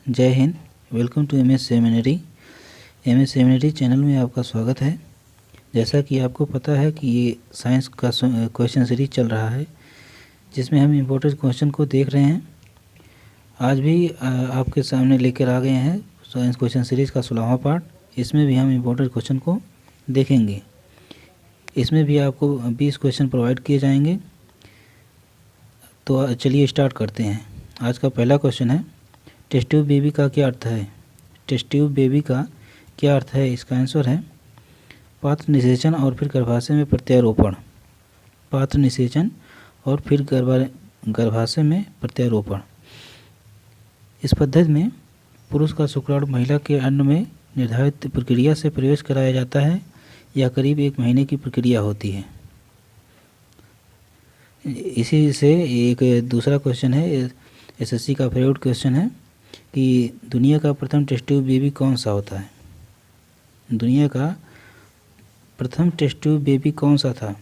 जय हिंद। Welcome to MS seminary. MS seminary channel में आपका स्वागत है। जैसा कि आपको पता है कि ये साइंस का क्वेश्चन सीरीज चल रहा है, जिसमें हम इम्पोर्टेंट क्वेश्चन को देख रहे हैं। आज भी आपके सामने लेकर आ गए हैं साइंस क्वेश्चन सीरीज का 16वां पार्ट। इसमें भी हम इम्पोर्टेंट क्वेश्चन को देखेंगे। इसमें भी आपको 20 क्वेश्चन प्रोवाइड किए जाएंगे। तो चलिए स्टार्ट करते हैं। आज का पहला क्वेश्चन है, टेस्ट ट्यूब बेबी का क्या अर्थ है? टेस्ट ट्यूब बेबी का क्या अर्थ है? इसका आंसर है पात्र निषेचन और फिर गर्भाशय में प्रत्यारोपण। पात्र निषेचन और फिर गर्भाशय में प्रत्यारोपण। इस पद्धति में पुरुष का शुक्राणु महिला के अंड में निर्धारित प्रक्रिया से प्रवेश कराया जाता है। यह करीब 1 महीने की प्रक्रिया होती है। इसी से एक दूसरा क्वेश्चन है, एसएससी का फेवरेट क्वेश्चन है कि दुनिया का प्रथम टेस्ट ट्यूब बेबी कौन सा होता है? दुनिया का प्रथम टेस्ट ट्यूब बेबी कौन सा था?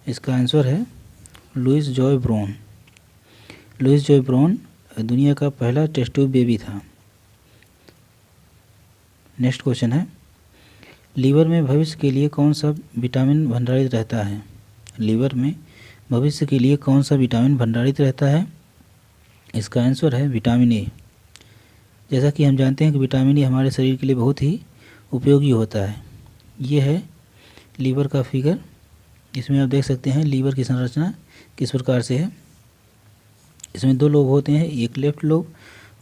इसका आंसर है Louise Joy Brown. Louise Joy Brown दुनिया का पहला टेस्ट ट्यूब बेबी था। नेक्स्ट क्वेश्चन है, लीवर में भविष्य के लिए कौन सा विटामिन भंडारित रहता है? लीवर में भविष्य के लिए कौन सा विटामिन भंडारित रहता है? इसका आंसर है विटामिन ए। जैसा कि हम जानते हैं कि विटामिन ए हमारे शरीर के लिए बहुत ही उपयोगी होता है। ये है लीवर का फिगर। इसमें आप देख सकते हैं लीवर की संरचना किस प्रकार से है। इसमें 2 लोब होते हैं, एक लेफ्ट लोब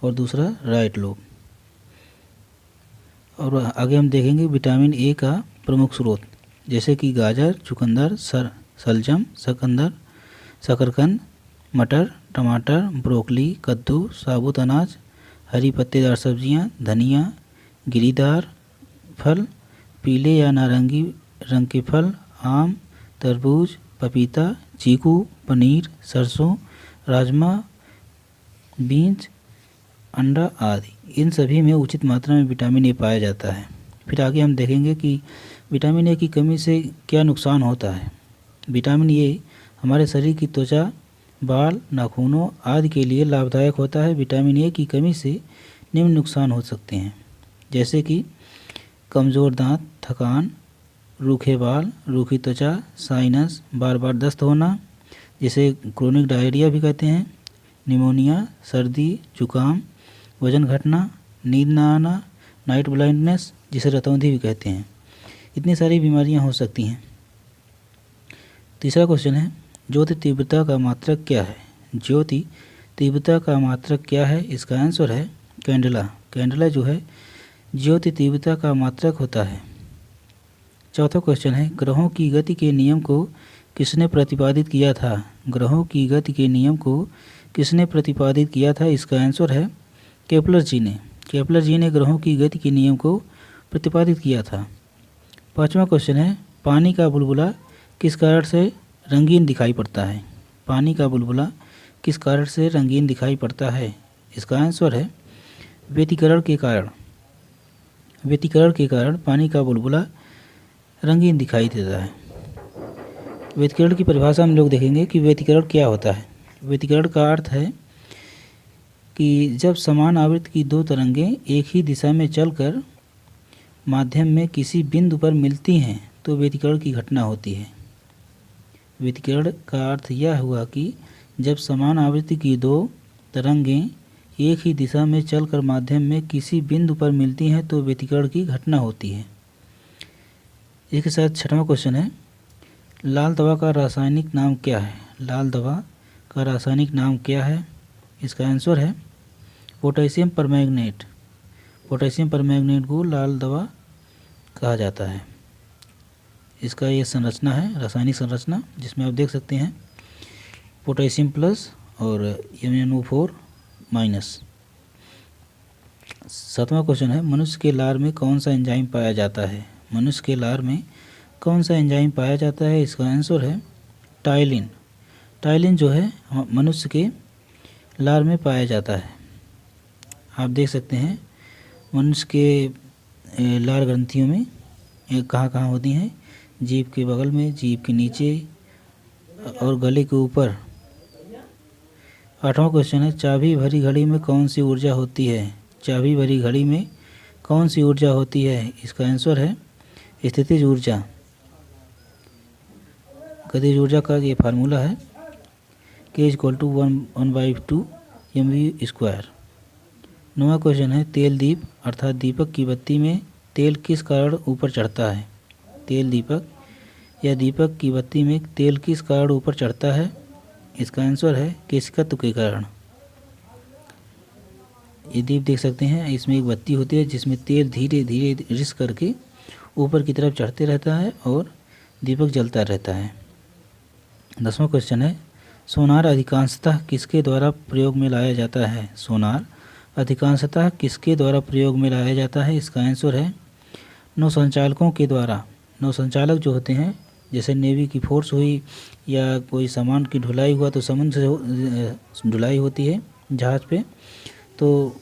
और दूसरा राइट लोब। और आगे हम देखेंगे विटामिन ए का प्रमुख स्रोत, जैसे कि गाजर, चुकंदर, शलजम, शकरकंद, मटर, टमाटर, ब्रोकली, कद्दू, साबुत अनाज, हरी पत्तेदार सब्जियां, धनिया, गिरीदार फल, पीले या नारंगी रंग के फल, आम, तरबूज, पपीता, चीकू, पनीर, सरसों, राजमा, बीन्स, अंडा आदि। इन सभी में उचित मात्रा में विटामिन ए पाया जाता है। फिर आगे हम देखेंगे कि विटामिन ए की कमी से क्या नुकसान होता है। विटामिन ए हमारे शरीर की त्वचा, बाल, नाखूनों आदि के लिए लाभदायक होता है। विटामिन ए की कमी से निम्न नुकसान हो सकते हैं, जैसे कि कमज़ोर दांत, थकान, रूखे बाल, रूखी त्वचा, साइनस, बार बार दस्त होना, जिसे क्रोनिक डायरिया भी कहते हैं, निमोनिया, सर्दी, जुकाम, वजन घटना, नींद ना आना, नाइट ब्लाइंडनेस, जिसे रतौंधी भी कहते हैं। इतनी सारी बीमारियां हो सकती हैं। तीसरा क्वेश्चन है, ज्योति तीव्रता का मात्रक क्या है? ज्योति तीव्रता का मात्रक क्या है? इसका आंसर है कैंडेला। कैंडेला जो है ज्योति तीव्रता का मात्रक होता है। चौथा क्वेश्चन है, ग्रहों की गति के नियम को किसने प्रतिपादित किया था? ग्रहों की गति के नियम को किसने प्रतिपादित किया था? इसका आंसर है केपलर जी ने। केपलर जी ने ग्रहों की गति के नियम को प्रतिपादित किया था। पाँचवा क्वेश्चन है, पानी का बुलबुला किस कारण से रंगीन दिखाई पड़ता है? पानी का बुलबुला किस कारण से रंगीन दिखाई पड़ता है? इसका आंसर है व्यतिकरण के कारण। व्यतिकरण के कारण पानी का बुलबुला रंगीन दिखाई देता है। व्यतिकरण की परिभाषा हम लोग देखेंगे कि व्यतिकरण क्या होता है। व्यतिकरण का अर्थ है कि जब समान आवृत्ति की 2 तरंगें एक ही दिशा में चलकर माध्यम में किसी बिंदु पर मिलती हैं तो व्यतिकरण की घटना होती है। व्यतिकरण का अर्थ यह हुआ कि जब समान आवृत्ति की 2 तरंगें एक ही दिशा में चलकर माध्यम में किसी बिंदु पर मिलती हैं तो व्यतिकरण की घटना होती है। इसके साथ 6वां क्वेश्चन है, लाल दवा का रासायनिक नाम क्या है? लाल दवा का रासायनिक नाम क्या है? इसका आंसर है पोटेशियम परमैंगनेट। पोटेशियम परमैंगनेट को लाल दवा कहा जाता है। इसका ये संरचना है, रासायनिक संरचना, जिसमें आप देख सकते हैं पोटेशियम प्लस और MnO4 माइनस। 7वां क्वेश्चन है, मनुष्य के लार में कौन सा एंजाइम पाया जाता है? मनुष्य के लार में कौन सा एंजाइम पाया जाता है? इसका आंसर है टाइलिन। टाइलिन जो है मनुष्य के लार में पाया जाता है। आप देख सकते हैं मनुष्य के लार ग्रंथियों में कहाँ कहाँ होती हैं? जीभ के बगल में, जीभ के नीचे और गले के ऊपर। 8वां क्वेश्चन है, चाबी भरी घड़ी में कौन सी ऊर्जा होती है? चाबी भरी घड़ी में कौन सी ऊर्जा होती है? इसका आंसर है स्थितिज ऊर्जा। गतिज ऊर्जा का ये फार्मूला है K = 1/2 mv²। 9वां क्वेश्चन है तेल दीप अर्थात दीपक की बत्ती में तेल किस कारण ऊपर चढ़ता है? तेल दीपक या दीपक की बत्ती में तेल किस कारण ऊपर चढ़ता है? इसका आंसर है केशिकत्व के कारण। ये दीप देख सकते हैं, इसमें एक बत्ती होती है जिसमें तेल धीरे धीरे रिस करके ऊपर की तरफ चढ़ते रहता है और दीपक जलता रहता है। 10वां क्वेश्चन है सोनार अधिकांशतः किसके द्वारा प्रयोग में लाया जाता है? सोनार अधिकांशतः किसके द्वारा प्रयोग में लाया जाता है? इसका आंसर है नौसंचालकों के द्वारा। नौसंचालक जो होते हैं, जैसे नेवी की फोर्स हुई या कोई सामान की ढुलाई हुआ तो समुद्र से ढुलाई होती है जहाज़ पे, तो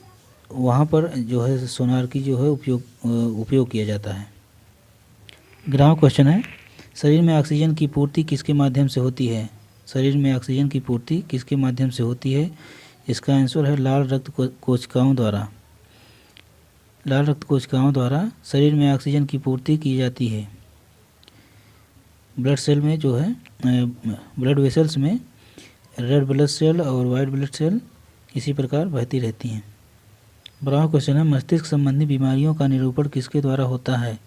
वहाँ पर जो है सोनार की जो है उपयोग किया जाता है। 11वां क्वेश्चन है शरीर में ऑक्सीजन की पूर्ति किसके माध्यम से होती है? शरीर में ऑक्सीजन की पूर्ति किसके माध्यम से होती है? इसका आंसर है लाल रक्त कोशिकाओं द्वारा। लाल रक्त कोशिकाओं द्वारा शरीर में ऑक्सीजन की पूर्ति की जाती है। ब्लड सेल में जो है ब्लड वेसल्स में रेड ब्लड सेल और वाइट ब्लड सेल इसी प्रकार बहती रहती हैं। 12वां क्वेश्चन है मस्तिष्क संबंधी बीमारियों का निरूपण किसके द्वारा होता है?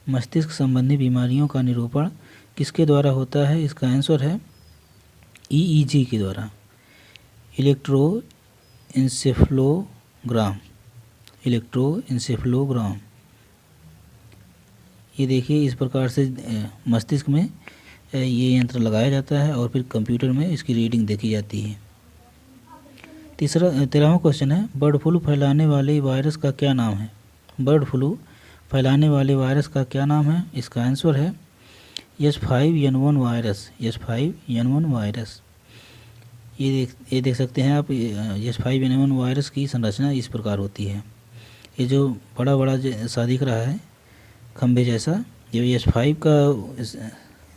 मस्तिष्क संबंधी बीमारियों का निरूपण किसके द्वारा होता है? इसका आंसर है EEG के द्वारा, इलेक्ट्रोइंसेफ्लोग्राम। इलेक्ट्रोइंसेफ्लोग्राम ये देखिए इस प्रकार से मस्तिष्क में ये यंत्र लगाया जाता है और फिर कंप्यूटर में इसकी रीडिंग देखी जाती है। 13वां क्वेश्चन है बर्ड फ्लू फैलाने वाले वायरस का क्या नाम है? बर्ड फ्लू फैलाने वाले वायरस का क्या नाम है? इसका आंसर है H5N1 वायरस। H5N1 वायरस ये देख सकते हैं आप। H5N1 वायरस की संरचना इस प्रकार होती है। ये जो बड़ा बड़ा सा दिख रहा है खंभे जैसा, ये H5 का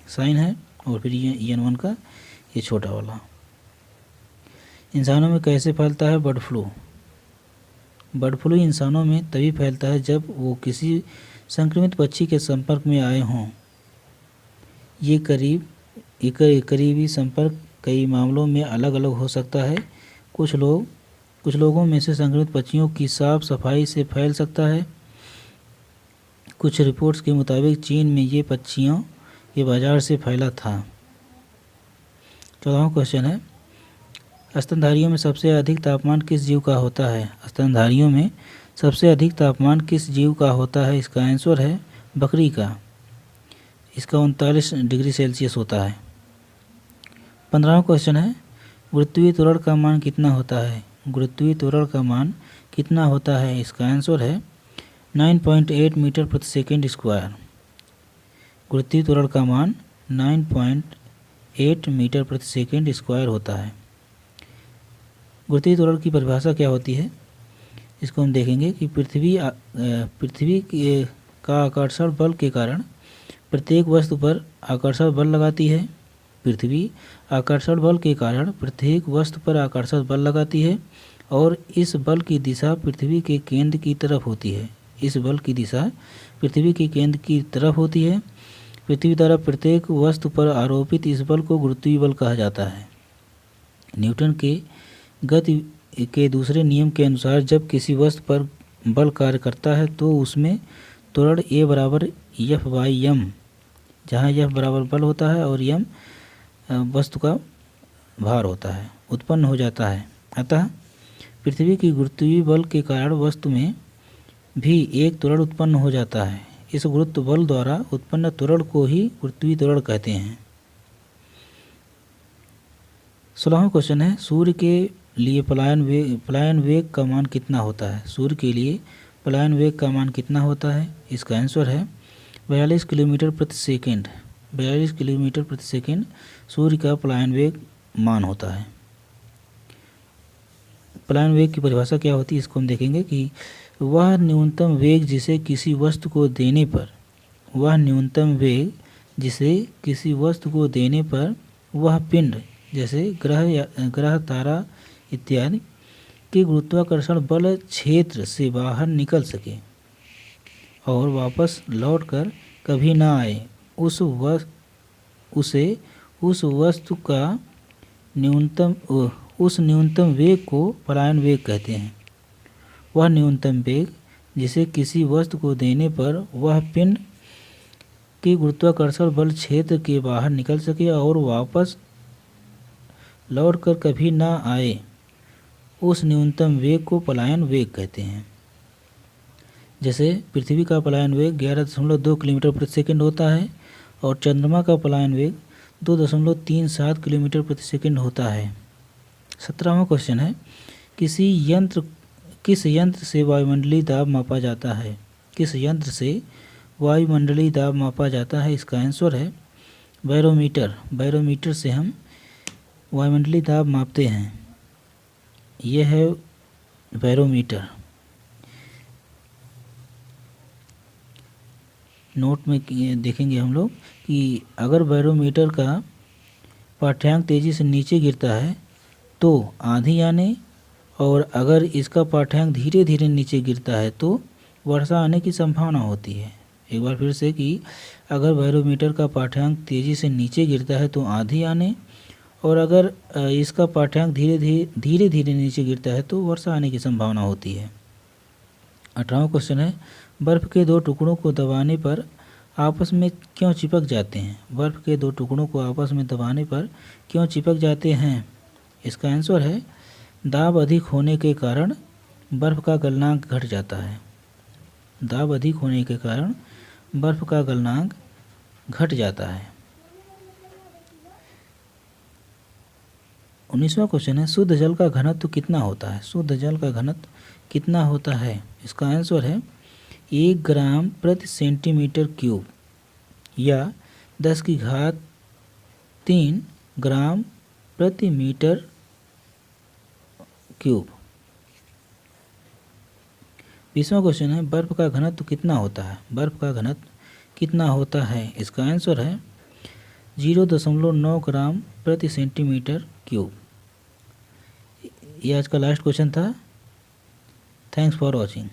साइन है और फिर ये N1 का ये छोटा वाला। इंसानों में कैसे फैलता है बर्ड फ्लू? बर्ड फ्लू इंसानों में तभी फैलता है जब वो किसी संक्रमित पक्षी के संपर्क में आए हों। ये करीबी संपर्क कई मामलों में अलग अलग हो सकता है। कुछ लोगों में से संक्रमित पक्षियों की साफ सफाई से फैल सकता है। कुछ रिपोर्ट्स के मुताबिक चीन में ये पक्षियों के बाजार से फैला था। 14वां क्वेश्चन है स्तनधारियों में सबसे अधिक तापमान किस जीव का होता है? स्तनधारियों में सबसे अधिक तापमान किस जीव का होता है? इसका आंसर है बकरी का। इसका 39 डिग्री सेल्सियस होता है। 15वां क्वेश्चन है गुरुत्वीय त्वरण का मान कितना होता है? गुरुत्वीय त्वरण का मान कितना होता है? इसका आंसर है 9.8 मीटर प्रति सेकेंड स्क्वायर। गुरुत्वीय त्वरण का मान 9.8 मीटर प्रति सेकेंड स्क्वायर होता है। गुरुत्वीय त्वरण की परिभाषा क्या होती है? इसको हम देखेंगे कि पृथ्वी का आकर्षण बल के कारण प्रत्येक वस्तु पर आकर्षण बल लगाती है। पृथ्वी आकर्षण बल के कारण प्रत्येक वस्तु पर आकर्षण बल लगाती है और इस बल की दिशा पृथ्वी के केंद्र की तरफ होती है। इस बल की दिशा पृथ्वी के केंद्र की तरफ होती है। पृथ्वी द्वारा प्रत्येक वस्तु पर आरोपित इस बल को गुरुत्वीय बल कहा जाता है। न्यूटन के गति के दूसरे नियम के अनुसार जब किसी वस्तु पर बल कार्य करता है तो उसमें त्वरण A बराबर F/m, जहाँ F बराबर बल होता है और m वस्तु का भार होता है, उत्पन्न हो जाता है। अतः पृथ्वी की गुरुत्वीय बल के कारण वस्तु में भी एक त्वरण उत्पन्न हो जाता है। इस गुरुत्व बल द्वारा उत्पन्न त्वरण को ही गुरुत्वीय त्वरण कहते हैं। 16वां क्वेश्चन है सूर्य के लिए पलायन वेग का मान कितना होता है? सूर्य के लिए पलायन वेग का मान कितना होता है? इसका आंसर है 42 किलोमीटर प्रति सेकेंड। 42 किलोमीटर प्रति सेकेंड सूर्य का पलायन वेग मान होता है। पलायन वेग की परिभाषा क्या होती है इसको हम देखेंगे कि वह न्यूनतम वेग जिसे किसी वस्तु को देने पर वह पिंड जैसे ग्रह तारा इत्यादि कि गुरुत्वाकर्षण बल क्षेत्र से बाहर निकल सके और वापस लौटकर कभी ना आए, उस वस्तु का उस न्यूनतम वेग को पलायन वेग कहते हैं। वह न्यूनतम वेग जिसे किसी वस्तु को देने पर वह पिंड की गुरुत्वाकर्षण बल क्षेत्र के बाहर निकल सके और वापस लौटकर कभी ना आए, उस न्यूनतम वेग को पलायन वेग कहते हैं। जैसे पृथ्वी का पलायन वेग 11.2 किलोमीटर प्रति सेकंड होता है और चंद्रमा का पलायन वेग 2.37 किलोमीटर प्रति सेकंड होता है। 17वां क्वेश्चन है, किस यंत्र से वायुमंडलीय दाब मापा जाता है? किस यंत्र से वायुमंडलीय दाब मापा जाता है? इसका आंसर है बैरोमीटर। बैरोमीटर से हम वायुमंडलीय दाब मापते हैं। यह है बैरोमीटर। नोट में देखेंगे हम लोग कि अगर बैरोमीटर का पाठ्यांक तेज़ी से नीचे गिरता है तो आंधी आने, और अगर इसका पाठ्यांक धीरे धीरे नीचे गिरता है तो वर्षा आने की संभावना होती है। एक बार फिर से कि अगर बैरोमीटर का पाठ्यांक तेज़ी से नीचे गिरता है तो आंधी आने, और अगर इसका पाठ्यांक धीरे धीरे नीचे गिरता है तो वर्षा आने की संभावना होती है। 18वां क्वेश्चन है, बर्फ़ के दो टुकड़ों को दबाने पर आपस में क्यों चिपक जाते हैं? बर्फ़ के दो टुकड़ों को आपस में दबाने पर क्यों चिपक जाते हैं? इसका आंसर है दाब अधिक होने के कारण बर्फ़ का गलनांक घट जाता है। दाब अधिक होने के कारण बर्फ़ का गलनांक घट जाता है। 19वां क्वेश्चन है, शुद्ध जल का घनत्व कितना होता है? शुद्ध जल का घनत्व कितना होता है? इसका आंसर है 1 ग्राम प्रति सेंटीमीटर क्यूब या 10⁻³ ग्राम प्रति मीटर क्यूब। 20वां क्वेश्चन है, बर्फ़ का घनत्व कितना होता है? बर्फ़ का घनत्व कितना होता है? इसका आंसर है 0.9 ग्राम प्रति सेंटीमीटर क्यूब। ये आज का लास्ट क्वेश्चन था। Thanks for watching.